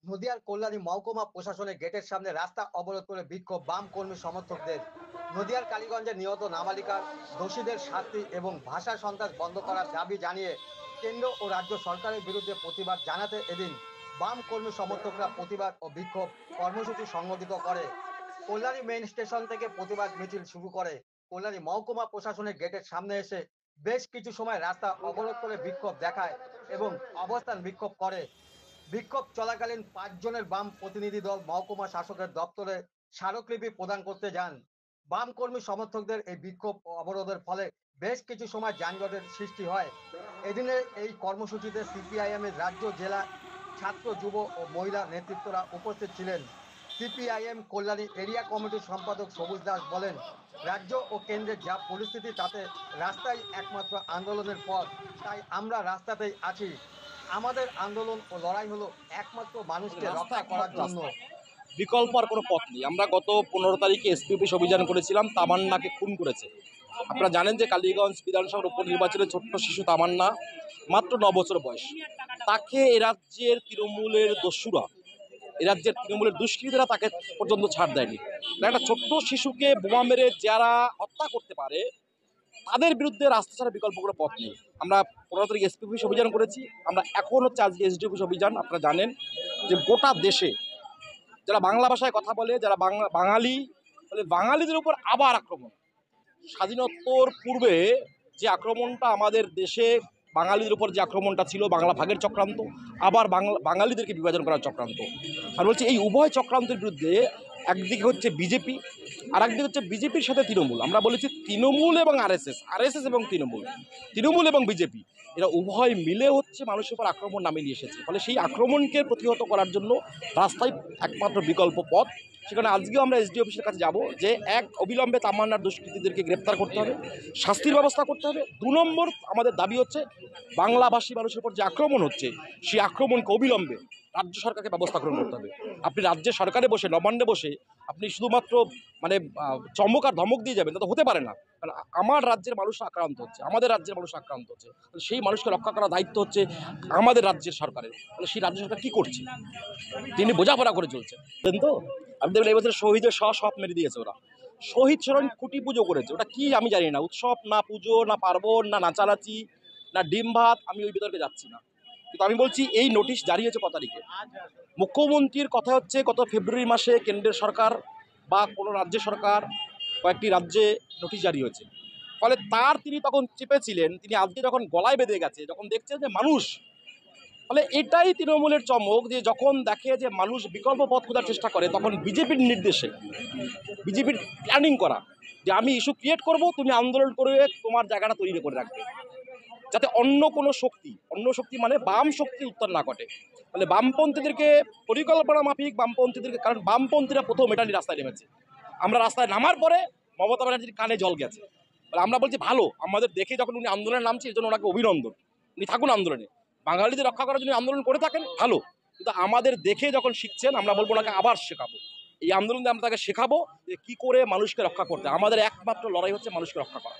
নদিয়ার কল্যাণী মহকুমা প্রশাসনের গেটের সামনে রাস্তা অবরোধ করে বিক্ষোভ বাম কর্মী সমর্থকদের। নদিয়ার কালীগঞ্জে নিহত নাবালিকার দোষীদের শাস্তি এবং ভাষা সন্ত্রাস বন্ধ করার দাবি জানিয়ে কেন্দ্র ও রাজ্য সরকারের বিরুদ্ধে প্রতিবাদ জানাতে এদিন বাম কর্মী সমর্থকরা প্রতিবাদ ও বিক্ষোভ কর্মসূচি সংগঠিত করে। কল্যাণী মেইন স্টেশন থেকে প্রতিবাদ মিছিল শুরু করে কল্যাণী মহকুমা প্রশাসনের গেটের সামনে এসে বেশ কিছু সময় রাস্তা অবরোধ করে বিক্ষোভ দেখায় এবং অবস্থান বিক্ষোভ করে। বিক্ষোভ চলাকালীন ৫ জনের বাম প্রতিনিধি দল মহকুমা শাসকের দপ্তরে স্মারকলিপি প্রদান করতে যান। বাম কর্মী সমর্থকদের এই বিক্ষোভ ও অবরোধের ফলে বেশ কিছু সময় যানজটের সৃষ্টি হয়। এদিনের এই কর্মসূচিতে সিপিআইএম এর রাজ্য, জেলা, ছাত্র, যুব ও মহিলা নেতৃত্বরা উপস্থিত ছিলেন। সিপিআইএম কল্যাণী এরিয়া কমিটির সম্পাদক সবুজ দাস বলেন, রাজ্য ও কেন্দ্রের যা পরিস্থিতি তাতে রাস্তাই একমাত্র আন্দোলনের পথ। তাই আমরা রাস্তাতেই আছি। আমাদের আন্দোলন ও লড়াই হলো একমাত্র মানুষকে রাস্তা রক্ষা করার একমাত্র জন্য। রাস্তা, বিকল্প আর কোনো পথ নেই। আমরা গত 15 তারিখে এসপি অফিস অভিযান করেছিলাম, তামান্নাকে খুন করেছে। আপনারা জানেন যে কালীগঞ্জ বিধানসভার উপনির্বাচনে ছোট্ট শিশু তামান্না, মাত্র 9 বছর বয়স, তাকে এ রাজ্যের তৃণমূলের দস্যুরা, এ রাজ্যের তৃণমূলের দুষ্কৃতীরা তাকে পর্যন্ত ছাড় দেয়নি। একটা ছোট্ট শিশুকে বোমা মেরে যারা হত্যা করতে পারে তাদের বিরুদ্ধে রাস্তা ছাড়া বিকল্প কোনো পথ নেই। আমরা 15 তারিখ এসপি অফিস অভিযান করেছি, আমরা এখন হচ্ছে আজকে এসডি অফিস অভিযান। আপনারা জানেন যে গোটা দেশে যারা বাংলা ভাষায় কথা বলে, যারা বাঙালি বলে, বাঙালিদের উপর আবার আক্রমণ। স্বাধীনোত্তর পূর্বে যে আক্রমণটা আমাদের দেশে বাঙালিদের উপর যে আক্রমণটা ছিল, বাংলা ভাগের চক্রান্ত, আবার বাঙালিদেরকে বিভাজন করার চক্রান্ত। আর বলছি এই উভয় চক্রান্তের বিরুদ্ধে একদিকে হচ্ছে বিজেপি, আর একদিকে হচ্ছে বিজেপির সাথে তৃণমূল। আমরা বলেছি তৃণমূল এবং আরএসএস, আরএসএস এবং তৃণমূল, তৃণমূল এবং বিজেপি, এরা উভয় মিলে হচ্ছে মানুষের উপর আক্রমণ নামিয়ে নিয়ে এসেছে। ফলে সেই আক্রমণকে প্রতিহত করার জন্য রাস্তায় একমাত্র বিকল্প পথ। সেখানে আজকেও আমরা এসডি অফিসের কাছে যাব যে এক, অবিলম্বে তামান্নার দুষ্কৃতীদেরকে গ্রেপ্তার করতে হবে, শাস্তির ব্যবস্থা করতে হবে। 2 নম্বর আমাদের দাবি হচ্ছে বাংলাভাষী মানুষের উপর যে আক্রমণ হচ্ছে সেই আক্রমণকে অবিলম্বে রাজ্য সরকারকে ব্যবস্থা গ্রহণ করতে হবে। আপনি রাজ্যের সরকারে বসে, নবান্নে বসে আপনি শুধুমাত্র মানে চমক আর ধমক দিয়ে যাবেন, তা তো হতে পারে না। কারণ আমার রাজ্যের মানুষ আক্রান্ত হচ্ছে, আমাদের রাজ্যের মানুষ আক্রান্ত হচ্ছে, সেই মানুষকে রক্ষা করার দায়িত্ব হচ্ছে আমাদের রাজ্যের সরকারের। তাহলে সেই রাজ্য সরকার কী করছে? তিনি বোঝাপড়া করে চলছে তো। আপনি দেখবেন এই বছর শহীদের সব মেরে দিয়েছে ওরা। শহীদ স্মরণ খুঁটি পুজো করেছে, ওটা কি আমি জানি না। উৎসব না, পুজো না, পার্বণ না, নাচানাচি না, ডিম ভাত, আমি ওই বিতর্কে যাচ্ছি না। কিন্তু আমি বলছি এই নোটিশ জারি হয়েছে কত তারিখে? মুখ্যমন্ত্রীর কথা হচ্ছে গত ফেব্রুয়ারি মাসে কেন্দ্রের সরকার বা কোনো রাজ্য সরকার, কয়েকটি রাজ্যে নোটিশ জারি হয়েছে। ফলে তিনি তখন চেপেছিলেন, তিনি আজকে যখন গলায় বেঁধে গেছে, যখন দেখছেন যে মানুষ, ফলে এটাই তৃণমূলের চমক যে যখন দেখে যে মানুষ বিকল্প পথ খোঁজার চেষ্টা করে, তখন বিজেপির নির্দেশে, বিজেপির প্ল্যানিং করা যে আমি ইস্যু ক্রিয়েট করব, তুমি আন্দোলন করে তোমার জায়গাটা তৈরি করে রাখবে, যাতে অন্য কোনো শক্তি, মানে বাম শক্তি উত্তর না ঘটে। ফলে বামপন্থীদেরকে পরিকল্পনা মাফিক, বামপন্থীদেরকে, কারণ বামপন্থীরা প্রথম এটা নিয়ে রাস্তায় নেমেছে। আমরা রাস্তায় নামার পরে মমতা ব্যানার্জির কানে জল গেছে। আমরা বলছি ভালো, আমাদের দেখে যখন উনি আন্দোলনে নামছে, এর জন্য ওনাকে অভিনন্দন, উনি থাকুন আন্দোলনে। বাঙালিদের রক্ষা করার জন্য আন্দোলন করে থাকেন, ভালো। কিন্তু আমাদের দেখে যখন শিখছেন, আমরা বলবো ওনাকে আবার শেখাবো। এই আন্দোলনে আমরা তাকে শেখাবো যে কী করে মানুষকে রক্ষা করতে। আমাদের একমাত্র লড়াই হচ্ছে মানুষকে রক্ষা করা।